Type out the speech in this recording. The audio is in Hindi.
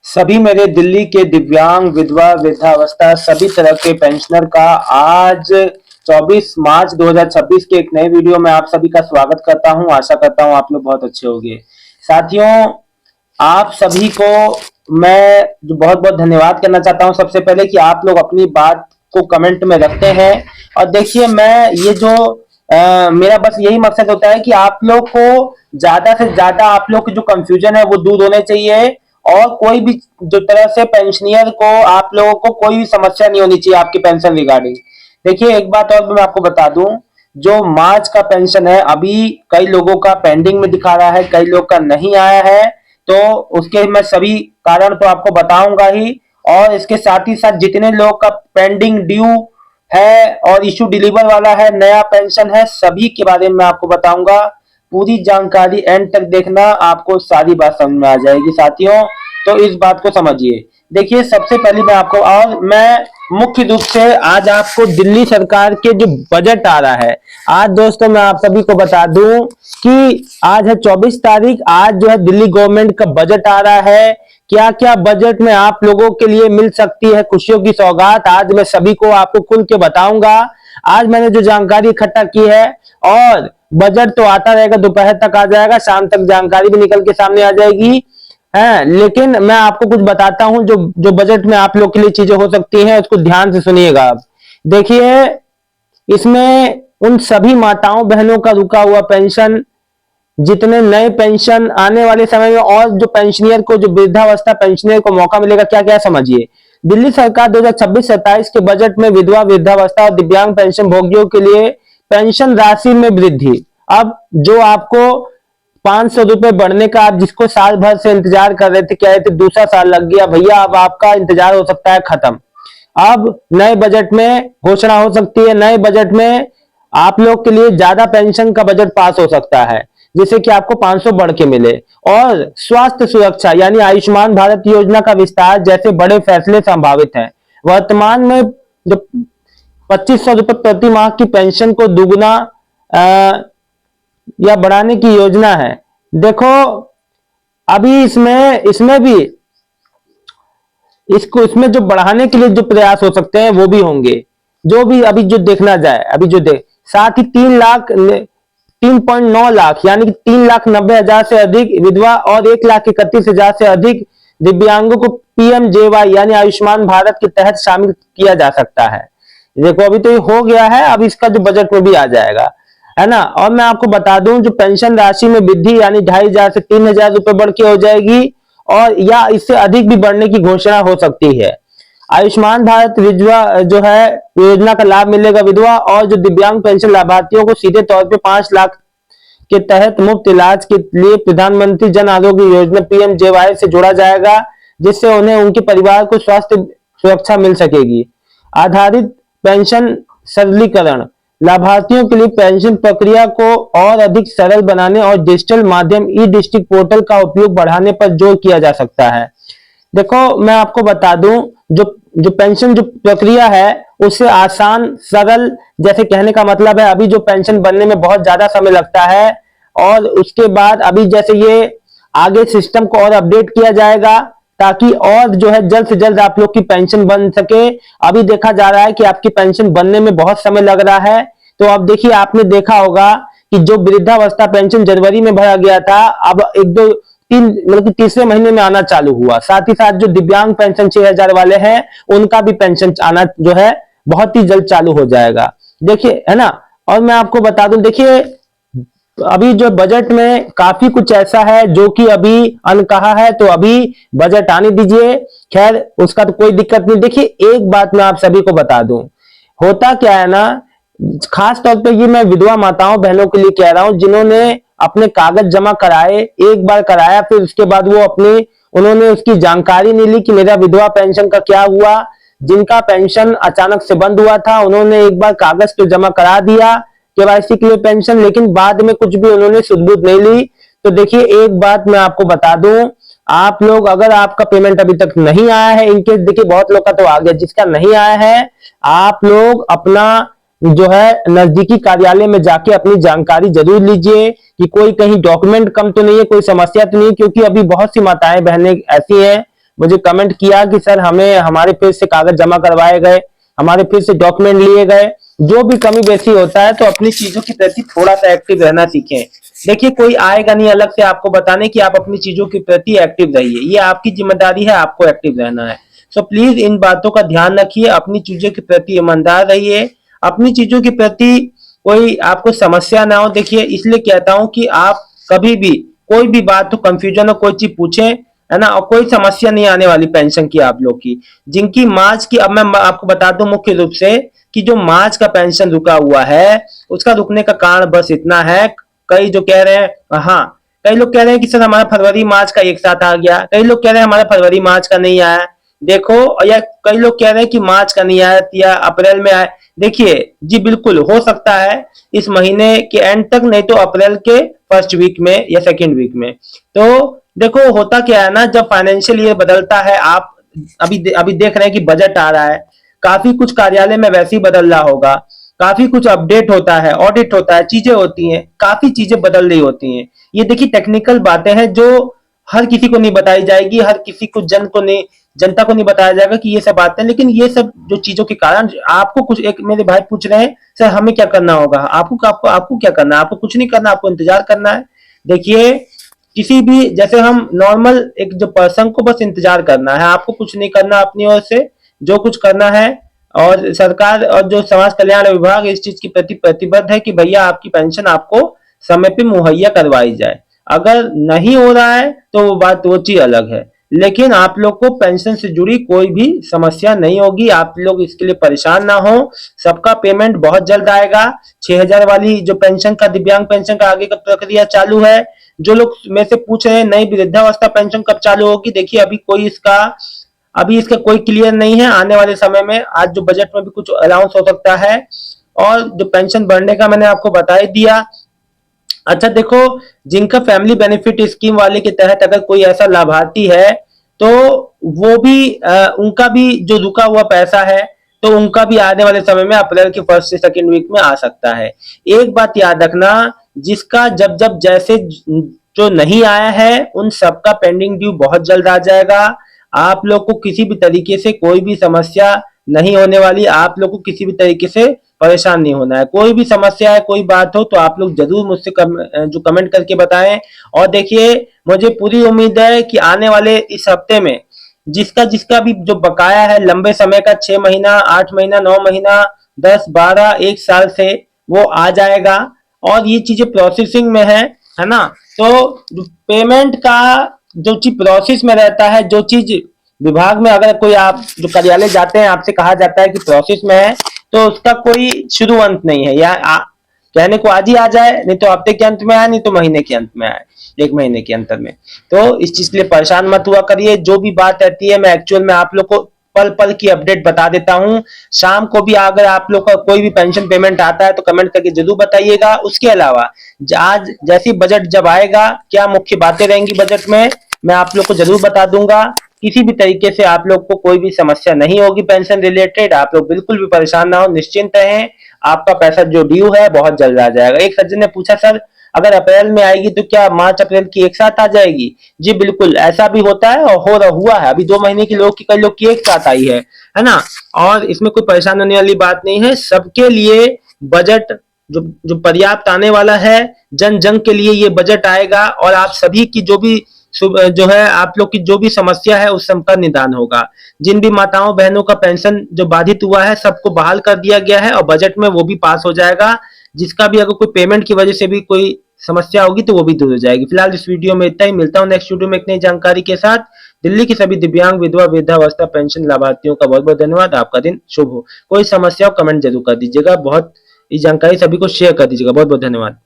सभी मेरे दिल्ली के दिव्यांग, विधवा, वृद्धावस्था सभी तरह के पेंशनर का आज 24 मार्च 2026 के एक नए वीडियो में आप सभी का स्वागत करता हूं। आशा करता हूं आप लोग बहुत अच्छे होंगे। साथियों, आप सभी को मैं बहुत बहुत धन्यवाद करना चाहता हूं सबसे पहले कि आप लोग अपनी बात को कमेंट में रखते हैं। और देखिए, मैं ये जो मेरा बस यही मकसद होता है कि आप लोग को ज्यादा से ज्यादा आप लोग की जो कंफ्यूजन है वो दूर होने चाहिए, और कोई भी जो तरह से पेंशनियर को आप लोगों को कोई भी समस्या नहीं होनी चाहिए आपकी पेंशन रिगार्डिंग। देखिए, एक बात और मैं आपको बता दूं, जो मार्च का पेंशन है अभी कई लोगों का पेंडिंग में दिखा रहा है, कई लोग का नहीं आया है। तो उसके मैं सभी कारण तो आपको बताऊंगा ही, और इसके साथ ही साथ जितने लोग का पेंडिंग ड्यू है और इशू डिलीवर वाला है, नया पेंशन है, सभी के बारे में आपको बताऊंगा। पूरी जानकारी एंड तक देखना, आपको सारी बात समझ में आ जाएगी साथियों। तो इस बात को समझिए। देखिए, सबसे पहले मैं आपको, और मैं मुख्य रूप से आज आपको दिल्ली सरकार के जो बजट आ रहा है, आज दोस्तों मैं आप सभी को बता दूं कि आज है 24 तारीख। आज जो है दिल्ली गवर्नमेंट का बजट आ रहा है। क्या क्या बजट में आप लोगों के लिए मिल सकती है खुशियों की सौगात, आज मैं सभी को आपको खुल के बताऊंगा। आज मैंने जो जानकारी इकट्ठा की है, और बजट तो आता रहेगा, दोपहर तक आ जाएगा, शाम तक जानकारी भी निकल के सामने आ जाएगी है। लेकिन मैं आपको कुछ बताता हूं जो जो बजट में आप लोग के लिए चीजें हो सकती हैं, उसको ध्यान से सुनिएगा आप। देखिए, इसमें उन सभी माताओं बहनों का रुका हुआ पेंशन, जितने नए पेंशन आने वाले समय में, और जो पेंशनियर को, जो वृद्धावस्था पेंशनियर को मौका मिलेगा, क्या क्या समझिए। दिल्ली सरकार 2026-27 के बजट में विधवा, वृद्धावस्था और दिव्यांग पेंशन भोगियों के लिए पेंशन राशि में वृद्धि। अब जो आपको 500 रुपए बढ़ने का, आप जिसको साल भर से इंतजार कर रहे थे, कह रहे थे दूसरा साल लग गया भैया, अब आपका इंतजार हो सकता है खत्म। अब नए बजट में घोषणा हो सकती है, नए बजट में आप लोग के लिए ज्यादा पेंशन का बजट पास हो सकता है, जिससे कि आपको 500 बढ़ के मिले। और स्वास्थ्य सुरक्षा यानी आयुष्मान भारत योजना का विस्तार जैसे बड़े फैसले संभावित हैं। वर्तमान में जो 2500 रुपए प्रति माह की पेंशन को दुगुना या बढ़ाने की योजना है। देखो, अभी इसमें इसमें भी इसको इसमें जो बढ़ाने के लिए जो प्रयास हो सकते हैं वो भी होंगे, जो भी अभी जो देखना जाए, अभी जो देख, साथ ही 3.9 लाख यानी कि 3,90,000 से अधिक विधवा और 1,31,000 से अधिक दिव्यांगों को पीएमजेवाई यानी आयुष्मान भारत के तहत शामिल किया जा सकता है। देखो, अभी तो ये हो गया है, अब इसका जो बजट में भी आ जाएगा, है ना। और मैं आपको बता दूं, जो पेंशन राशि में वृद्धि यानी 2,500 से 3,000 रुपए बढ़ के हो जाएगी, और या इससे अधिक भी बढ़ने की घोषणा हो सकती है। आयुष्मान भारत विधवा जो है योजना का लाभ मिलेगा विधवा और जो दिव्यांग पेंशन लाभार्थियों को सीधे तौर पे 5 लाख के तहत मुफ्त इलाज के लिए प्रधानमंत्री जन आरोग्य योजना पीएमजेवाई से जोड़ा जाएगा, जिससे उन्हें उनके परिवार को स्वास्थ्य सुरक्षा मिल सकेगी। आधारित पेंशन सरलीकरण, लाभार्थियों के लिए पेंशन प्रक्रिया को और अधिक सरल बनाने और डिजिटल माध्यम ई डिस्ट्रिक्ट पोर्टल का उपयोग बढ़ाने पर जोर किया जा सकता है। देखो, मैं आपको बता दूं, जो जो पेंशन जो प्रक्रिया है उससे आसान सरल, जैसे कहने का मतलब है, अभी जो पेंशन बनने में बहुत ज्यादा समय लगता है, और उसके बाद अभी जैसे ये आगे सिस्टम को और अपडेट किया जाएगा, ताकि और जो है जल्द से जल्द आप लोग की पेंशन बन सके। अभी देखा जा रहा है कि आपकी पेंशन बनने में बहुत समय लग रहा है। तो अब देखिए, आपने देखा होगा कि जो वृद्धावस्था पेंशन जनवरी में भरा गया था, अब एक दो तीन मतलब कि तीसरे महीने में आना चालू हुआ। साथ ही साथ जो दिव्यांग पेंशन 6,000 वाले हैं, उनका भी पेंशन आना जो है बहुत ही जल्द चालू हो जाएगा। देखिए, है ना। और मैं आपको बता दूं, देखिए, अभी जो बजट में काफी कुछ ऐसा है जो कि अभी अनकहा है, तो अभी बजट आने दीजिए। खैर, उसका तो कोई दिक्कत नहीं। देखिए, एक बात मैं आप सभी को बता दूं, होता क्या है ना, खास तौर पे ये मैं विधवा माताओं बहनों के लिए कह रहा हूं, जिन्होंने अपने कागज जमा कराए, एक बार कराया, फिर उसके बाद वो अपने उन्होंने उसकी जानकारी नहीं ली कि मेरा विधवा पेंशन का क्या हुआ। जिनका पेंशन अचानक से बंद हुआ था, उन्होंने एक बार कागज तो जमा करा दिया केवाईसी के लिए पेंशन, लेकिन बाद में कुछ भी उन्होंने सुध-बुध नहीं ली। तो देखिए, एक बात मैं आपको बता दूं, आप लोग अगर आपका पेमेंट अभी तक नहीं आया है, इनकेस देखिए बहुत लोग का तो आ गया, जिसका नहीं आया है, आप लोग अपना जो है नजदीकी कार्यालय में जाके अपनी जानकारी जरूर लीजिए कि कोई कहीं डॉक्यूमेंट कम तो नहीं है, कोई समस्या तो नहीं है, क्योंकि अभी बहुत सी माताएं बहनें ऐसी हैं मुझे कमेंट किया कि सर हमें हमारे फिर से कागज जमा करवाए गए, हमारे फिर से डॉक्यूमेंट लिए गए। जो भी कमी बेसी होता है तो अपनी चीजों के प्रति थोड़ा सा एक्टिव रहना सीखें। देखिए कोई आएगा नहीं अलग से आपको बताने कि आप अपनी चीजों के प्रति एक्टिव रहिए, ये आपकी जिम्मेदारी है, आपको एक्टिव रहना है। सो प्लीज इन बातों का ध्यान रखिए, अपनी चीजों के प्रति ईमानदार रहिए, अपनी चीजों के प्रति कोई आपको समस्या ना हो। देखिए इसलिए कहता हूं कि आप कभी भी कोई भी बात हो, कंफ्यूजन हो, कोई चीज पूछें, है ना, और कोई समस्या नहीं आने वाली पेंशन की आप लोग की। जिनकी मार्च की, अब मैं आपको बता दूं मुख्य रूप से कि जो मार्च का पेंशन रुका हुआ है उसका रुकने का कारण बस इतना है। कई जो कह रहे हैं, हाँ, कई लोग कह रहे हैं कि सर हमारा फरवरी मार्च का एक साथ आ गया, कई लोग कह रहे हैं हमारा फरवरी मार्च का नहीं आया। देखो, या कई लोग कह रहे हैं कि मार्च का नहीं आया या अप्रैल में आया। देखिए जी बिल्कुल हो सकता है इस महीने के एंड तक, नहीं तो अप्रैल के फर्स्ट वीक में या सेकेंड वीक में। तो देखो होता क्या है ना, जब फाइनेंशियल ईयर बदलता है, आप अभी अभी देख रहे हैं कि बजट आ रहा है, काफी कुछ कार्यालय में वैसे ही बदल रहा होगा, काफी कुछ अपडेट होता है, ऑडिट होता है, चीजें होती हैं, काफी चीजें बदल रही होती हैं। ये देखिए टेक्निकल बातें हैं जो हर किसी को नहीं बताई जाएगी, हर किसी को जनता को नहीं बताया जाएगा कि ये सब बातें। लेकिन ये सब जो चीजों के कारण आपको कुछ, एक मेरे भाई पूछ रहे हैं सर हमें क्या करना होगा, आपको क्या करना है? आपको कुछ नहीं करना, आपको इंतजार करना है। देखिए किसी भी, जैसे हम नॉर्मल एक जो पर्सन को बस इंतजार करना है, आपको कुछ नहीं करना अपनी ओर से। जो कुछ करना है, और सरकार और जो समाज कल्याण विभाग इस चीज की प्रति प्रतिबद्ध है कि भैया आपकी पेंशन आपको समय पे मुहैया करवाई जाए। अगर नहीं हो रहा है तो वो चीज अलग है, लेकिन आप लोग को पेंशन से जुड़ी कोई भी समस्या नहीं होगी, आप लोग इसके लिए परेशान ना हो। सबका पेमेंट बहुत जल्द आएगा। 6,000 वाली जो पेंशन का, दिव्यांग पेंशन का आगे का प्रक्रिया चालू है। जो लोग मेरे से पूछ रहे हैं नई वृद्धावस्था पेंशन कब चालू होगी, देखिए अभी इसका कोई क्लियर नहीं है। आने वाले समय में, आज जो बजट में भी कुछ अनाउंस हो सकता है। और जो पेंशन बढ़ने का मैंने आपको बता ही दिया। अच्छा देखो, जिनका फैमिली बेनिफिट स्कीम वाले के तहत अगर कोई ऐसा लाभार्थी है तो वो भी उनका भी जो रुका हुआ पैसा है तो उनका भी आने वाले समय में अप्रैल के फर्स्ट से सेकेंड वीक में आ सकता है। एक बात याद रखना, जिसका जब जब जैसे जो नहीं आया है उन सबका पेंडिंग ड्यू बहुत जल्द आ जाएगा। आप लोग को किसी भी तरीके से कोई भी समस्या नहीं होने वाली, आप लोग को किसी भी तरीके से परेशान नहीं होना है। कोई भी समस्या है, कोई बात हो तो आप लोग जरूर मुझसे जो कमेंट करके बताएं। और देखिए मुझे पूरी उम्मीद है कि आने वाले इस हफ्ते में जिसका जिसका भी जो बकाया है लंबे समय का, 6 महीना, 8 महीना, 9 महीना, 10, 12, 1 साल से, वो आ जाएगा। और ये चीजें प्रोसेसिंग में है ना। तो पेमेंट का जो चीज प्रोसेस में रहता है, जो चीज विभाग में, अगर कोई आप जो कार्यालय जाते हैं आपसे कहा जाता है कि प्रोसेस में है, तो उसका कोई शुरू अंत नहीं है। कहने को आज ही आ जाए, नहीं तो हफ्ते के अंत में आए, नहीं तो महीने के अंत में आए, 1 महीने के अंतर में। तो इस चीज के लिए परेशान मत हुआ करिए। जो भी बात रहती है मैं एक्चुअल में आप लोग को पल पल की अपडेट बता देता हूँ। शाम को भी अगर आप लोग का कोई भी पेंशन पेमेंट आता है तो कमेंट करके जरूर बताइएगा। उसके अलावा आज जैसी बजट जब आएगा, क्या मुख्य बातें रहेंगी बजट में, मैं आप लोग को जरूर बता दूंगा। किसी भी तरीके से आप लोग को कोई भी समस्या नहीं होगी पेंशन रिलेटेड। आप लोग बिल्कुल भी परेशान ना हो, निश्चिंत रहें। आपका पैसा जो ड्यू है बहुत जल्द आ जाएगा। एक सज्जन ने पूछा सर अगर अप्रैल में आएगी तो क्या मार्च अप्रैल की एक साथ आ जाएगी? जी बिल्कुल, ऐसा भी होता है और हुआ है। अभी 2 महीने की लोग की, कई लोग की एक साथ आई है ना। और इसमें कोई परेशान होने वाली बात नहीं है। सबके लिए बजट जो पर्याप्त आने वाला है, जन जन के लिए ये बजट आएगा। और आप सभी की जो है आप लोग की जो भी समस्या है उस सब का निदान होगा। जिन भी माताओं बहनों का पेंशन जो बाधित हुआ है सबको बहाल कर दिया गया है और बजट में वो भी पास हो जाएगा। जिसका भी अगर कोई पेमेंट की वजह से भी कोई समस्या होगी तो वो भी दूर हो जाएगी। फिलहाल इस वीडियो में इतना ही, मिलता हूँ नेक्स्ट वीडियो में एक नई जानकारी के साथ। दिल्ली की सभी दिव्यांग विधवा वृद्धावस्था पेंशन लाभार्थियों का बहुत बहुत धन्यवाद। आपका दिन शुभ हो। कोई समस्या हो कमेंट जरूर कर दीजिएगा। बहुत ये जानकारी सभी को शेयर कर दीजिएगा। बहुत बहुत धन्यवाद।